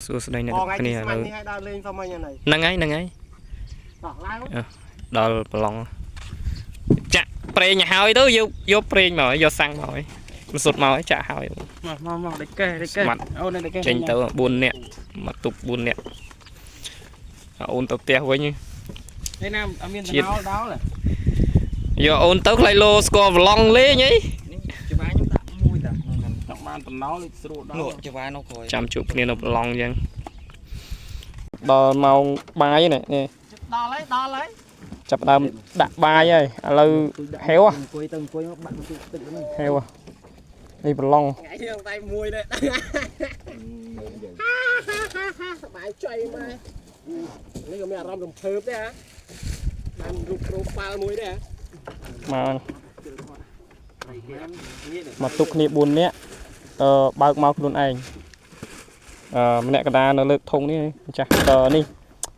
សួស្តីអ្នកគ្នាឥឡូវហ្នឹងហើយដល់ប្រឡងចាក់ប្រេងឲ្យហើយទៅយកប្រេងមកយកសាំងមកឲ្យមិនសុទ្ធមកឲ្យចាក់ឲ្យមកដេកកេអូនដេកកេចេញទៅ4នាក់មកទុក4នាក់អូនទៅផ្ទះវិញឯណាអត់មានតំណោលដល់យកអូនទៅខ្លាយលោស្គាល់ប្រឡងលេងអីច្បាស់ខ្ញុំដាក់មួយតាដាក់បានតំណោលស្រួលដល់ច្បាស់នោះក្រោយចាំជួបគ្នានៅប្រឡងអញ្ចឹងដល់ម៉ោងបាយនេះដល់ហើយចាប់ដើមដាក់បាយហើយឥឡូវហេវអង្គុយមកបាក់បន្ទុកទឹកហ្នឹងហេវនេះប្រឡងថ្ងៃនេះតែមួយដែរបាយចៃមកនេះក៏មានអារម្មណ៍រំភើបដែរហ៎បានរូបប្រូហ្វាល់មួយដែរមកទុកគ្នា4នាក់បើកមកខ្លួនឯងម្នាក់កដានៅលើកធុងនេះចាស់នេះ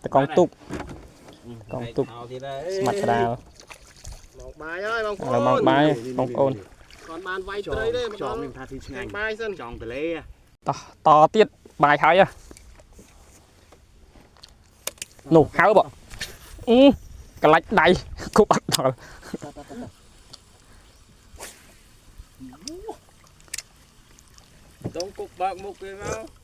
តកងទុកស្មាត់ក្តាលមកបាយហើយបងប្អូនមកបាយបងប្អូនគាត់បានវាយត្រីទេមកដល់មានថាទីឆ្ងាញ់បាយសិនចង់ទលេតទៀតបាយហើយនោះហើបកលាច់ដៃគប់អត់ដល់ដងគុកបើកមុខគេមក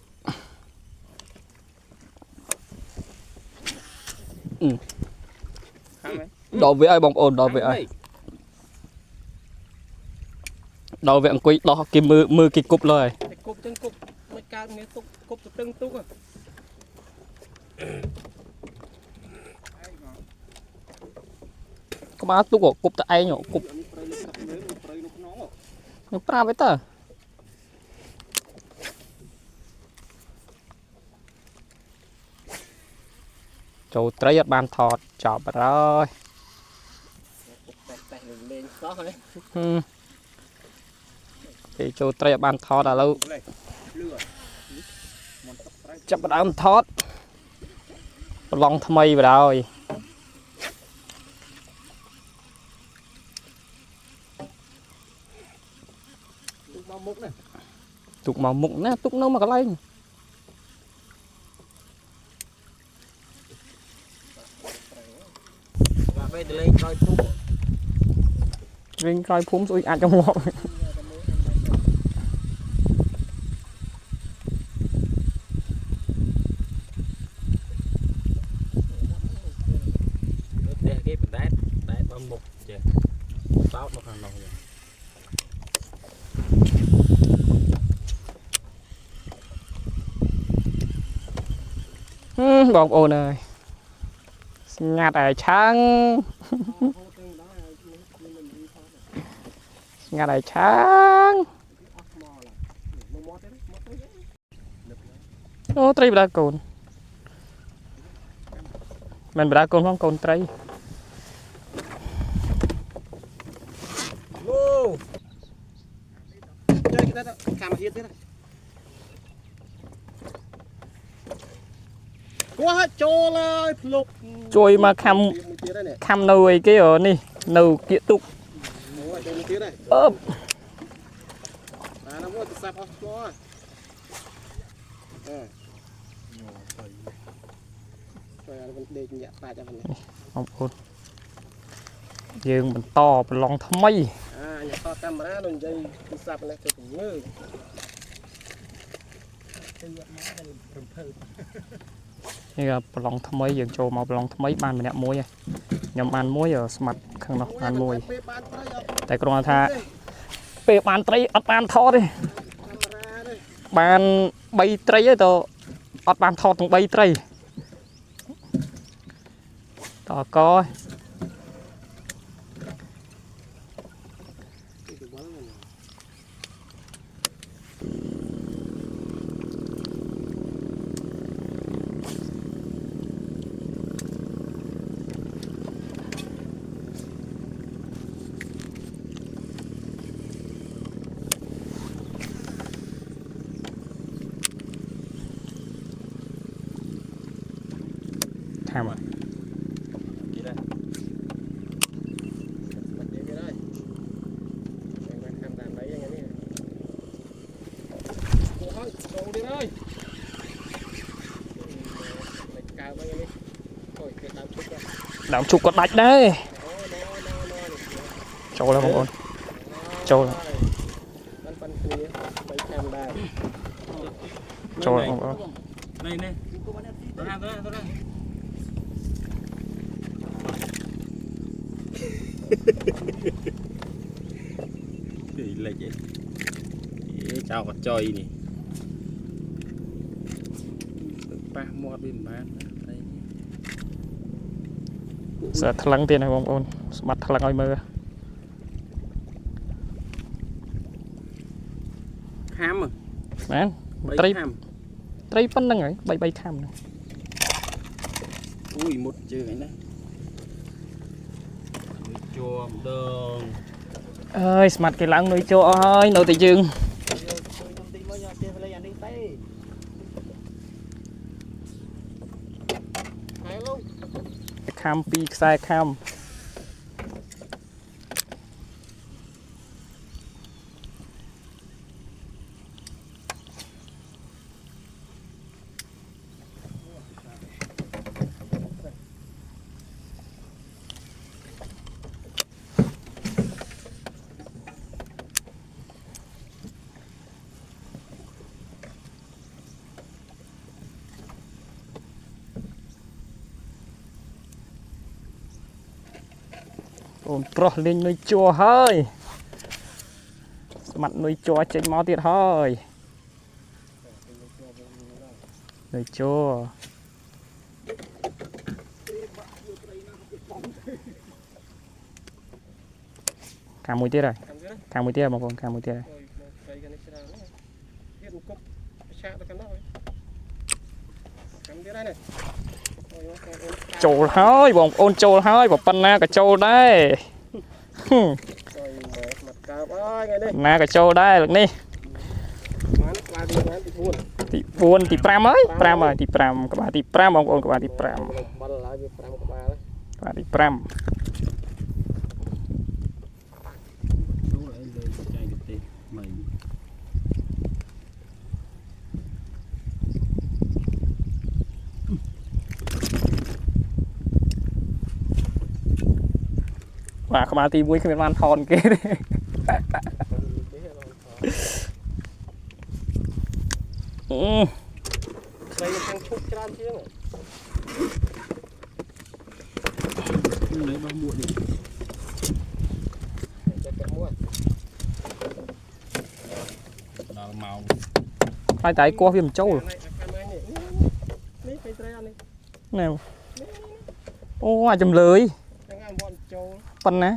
ដល់វាឲ្យបងប្អូនដល់វាឲ្យដល់វាអង្គុយដោះគេមើលគេគប់លើហើយគប់ចឹងគប់មិនកើតមានទុកគប់ទៅទឹងទុកក្បាលទុកគប់តែឯងគប់ខ្ញុំប្រាប់ទៅចូលត្រីអត់បានថតចប់ហើយលេងសោះហ្នឹងពេលចូលត្រីអត់បានថតឥឡូវចាប់ដើមថតប្រឡងថ្មីបណ្ដោយទុកមកមុខណាទុកនៅមកកន្លែងពេលលេងក្រោយភូមិវិញក្រោយភូមិស្អុយអាចចង្វក់គេបណ្ដែតបំមុខចេះសោតមកខាងនោះបងប្អូនអើយស្ងាត់ហើយឆាំងស្ងាត់ហើយឆាំងអូត្រីបដាកូនមិនបដាកូនផងកូនត្រីអូchơi cái đó cầm hiết thế này quá trôi ơi lục ជួយមកខំនៅអីគេនេះនៅគៀកទុកអឺអានោះទៅសាប់អស់ឆ្លោះហើយអានេះដេកញាក់តាច់អស់នេះបងប្អូនយើងបន្តប្រឡងថ្មីញ៉ាំតកាមេរ៉ាដូចនិយាយទូរស័ព្ទនេះទៅងើនេះក៏ប្រឡងថ្មីយើងចូលមកប្រឡងថ្មីបានម្នាក់មួយហើយខ្ញុំបានមួយស្មាត់ខាងនោះបានមួយតែគ្រាន់តែថាពេលបានត្រីអត់បានថតទេបាន3ត្រីទេតអត់បានថតទាំង3ត្រីតកHàm à? ដើមអីនេះអូយគេដើមជុក ដើមជុកក៏ដាច់ដែរចូលហើយបងប្អូនចូល បានប៉ុនគ្នាបីខាំដែរ ចូលបងប្អូន នេះនេះទៅណាទៅណាទៅណាទីលេចអីចៅកញ្ចុយនេះប៉ះមាត់វាមិនបានអី សើថ្លឹងទៀតណាបងប្អូនស្បាត់ថ្លឹងឲ្យមើល ខាំ បាន ត្រីខាំ ត្រីប៉ុណ្្នឹងហើយ3ខាំហ្នឹង อุ้ยមុតជើងអីណាជួមដង អើយស្មាត់គេឡើងនុយចូលអស់ហើយនៅតែយើង ទីមកយកចេះលេងអានេះទេ ហើយលោក ខាំ2ខ្សែខាំ អូនប្រុសលេងនុយជួហើយស្មាត់នុយជួចេញមកទៀតហើយនុយជួខាំមួយទៀតហើយខាំមួយទៀតបងប្អូនខាំមួយទៀតហើយ អូយមកត្រីกันនេះច្រើនណាទៀតគប់ឆាកទៅកណ្ដោខាំទៀតហើយនេះអូយមកខាំអូន ចូលហើយបងប្អូនចូលហើយប៉ុណ្ណាក៏ចូលដែរ ចូលមកកើបអើយថ្ងៃនេះ ណាក៏ចូលដែរលើកនេះ បានក្បាលទីបានទី4 ទី4ទី5ហើយ5ហើយទី5ក្បាលទី5បងប្អូនក្បាលទី5 បាល់ហើយវា5ក្បាល ក្បាលទី5 ចូលអីលើចៃប្រទេសមិន បាទក្បាលទី1គ្មានបានថនគេទេ ត្រីខាងឈប់ច្រើនជាង នៅបោះមួកនេះ តែតែមួយ ដល់ម៉ោង ខ្លាចតែឯងគោះវាមិនចូល នេះពេលត្រីអត់នេះ ណែអូអាចចំលើយ ទាំងអាវត្តចូល ប៉ុណ្ណា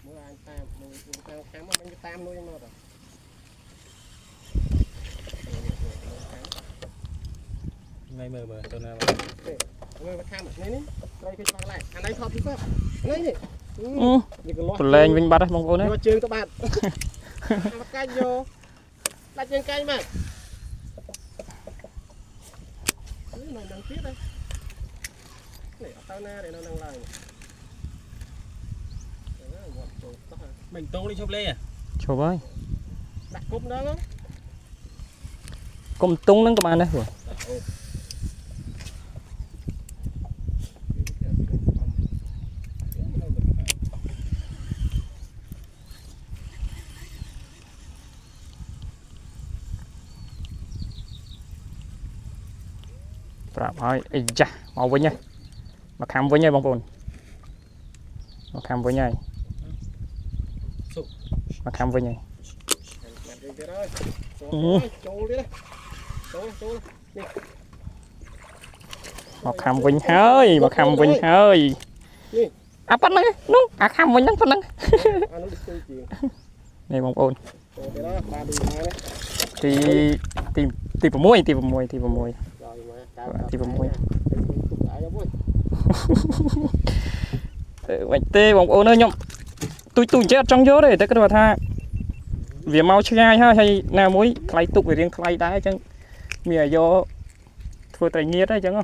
មើលអានតាមមើលខាងខាងមកវិញតាមនួយមកទៅ ថ្ងៃមើលមើលទៅណា មើលខាងនេះនេះត្រីពេជ្របាក់ឡាយអានេះថតពីសោះនេះនេះ នេះក៏លាស់ ប្រឡែងវិញបាត់ហើយបងប្អូនណា យកជើងទៅបាត់មកកាច់យកដាច់ជើងកាច់មកនេះនៅនឹងទៀតនេះអត់ទៅណាទេនៅនឹងឡើយវត្តចូលតោះ មិនតងនេះឈប់លេង ឈប់ហើយ ដាក់គប់ដល់ កុំទុងហ្នឹងក៏បានដែរព្រោះ ប្រាប់ហើយអីចាស់មកវិញហើយមកខាំវិញហើយបងប្អូនមកខាំវិញហើយមកខាំវិញហើយ ចូលទៀតចូលនេះ មកខាំវិញហើយមកខាំវិញហើយអាប៉ុណ្្នឹងនោះអាខាំវិញហ្នឹងប៉ុណ្្នឹង អានោះដូចជា នេះបងប្អូន ចូលទៀតបាទឌីម៉ានេះ ទី6ដល់មក ទី ទី 6 6 អាយមួយ វិញទេបងប្អូនអើយខ្ញុំទុយចេះអត់ចង់យកទេតែគាត់ថាវាមកឆ្ងាយហើយណាមួយថ្លៃទុកវារៀងថ្លៃដែរអញ្ចឹងមានឲ្យយកធ្វើត្រីងៀតអញ្ចឹង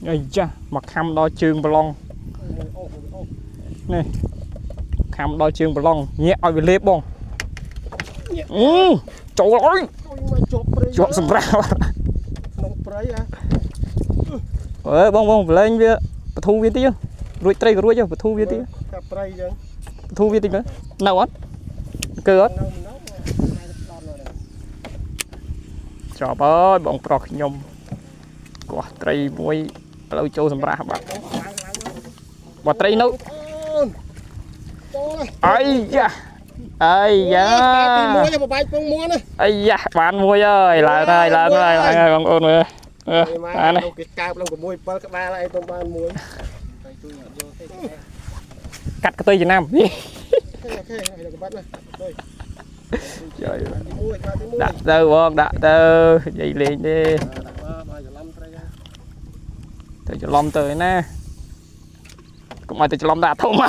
ai cha mặc khăm đo trường bờ long khăm đo trường bờ long nhẹ oi về lép bông trời ơi chọn sầm ra bông lên với thu viên tí ruồi tây của ruồi chứ thu viên tí thu viên tí nữa nào hết cơ hết trời ơi bọn pro nhom quả tây muối lâu châu sầm ra bạn quả tây nấu ai da ai da bạn muối ơi lại đây con ôn rồi này cắt cái tươi Việt Nam đặt từ bon đặt từ vậy liền đi từ cho lom tới nè cũng mà từ cho lom đã thông mà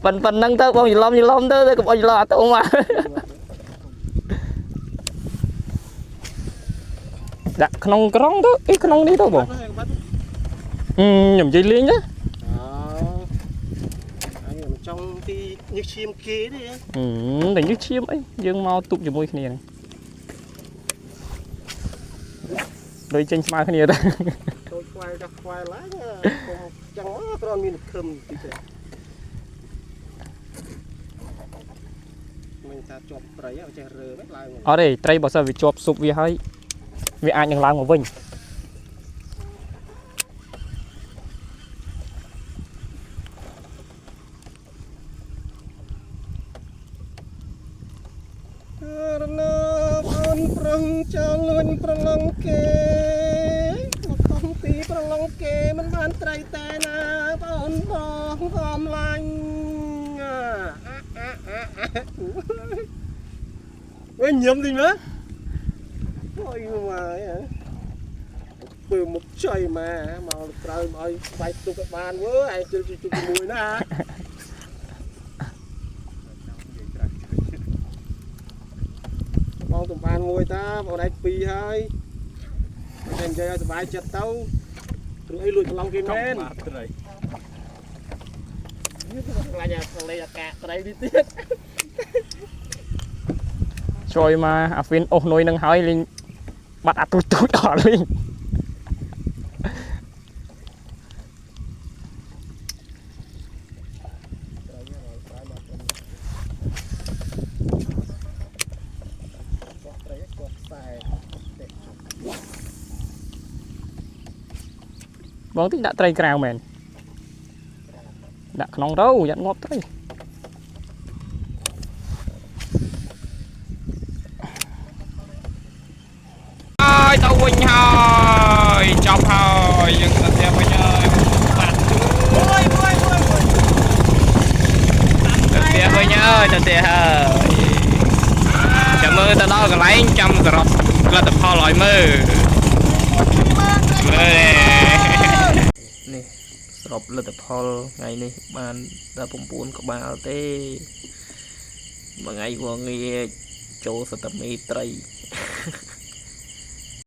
phần nâng tới con gì lom tới cũng bao nhiêu lo thông mà đặt không có đó ít không đi đâu bộ nhầm dây liên chứ trong thì như chim kế đi để như chim ấy dương mau tụt cho môi cái này đôi chân smart cái này đó tôi quay lá chẳng có con mình khum tí thế mình ta chọc trái ở trên rơ mấy lại ở đây trái bảo sao bị chọc sụp vì hay vì aiยังล้างมาវិញ Chẳng luôn prong long kê một con tí prong long kê mình bán trai tè na bón bong hòm lanh ôi nhiễm gì nữa ôi mà từ một trời mà màu trời ơi bay tụt các bạn với ai chơi chụp mùi na tụi bạn ngồi ta vào đây pì hơi dành cho tụi bạn chặt tao rồi ấy lùi lòng kim lên là nhà thằng này là cả đây đi tiếp rồi mà phiên ôm nồi nâng hơi lên bắt tụt đỏ lên vâng tính đã trai cào mền đã nóng đâu dẫn ngọt đấy ơi tao quỳnh thôi chọc thôi dừng thật đẹp với nhau thật đẹp với nhau thật đẹp chào mơ tao đó còn lấy trăm rồi là tập kho loại mơนี่สรบลตพอลไงนี่บ้านตาปุ่มปูนกับบ้านเต้บางไงกว่างี้โจสตมีไตร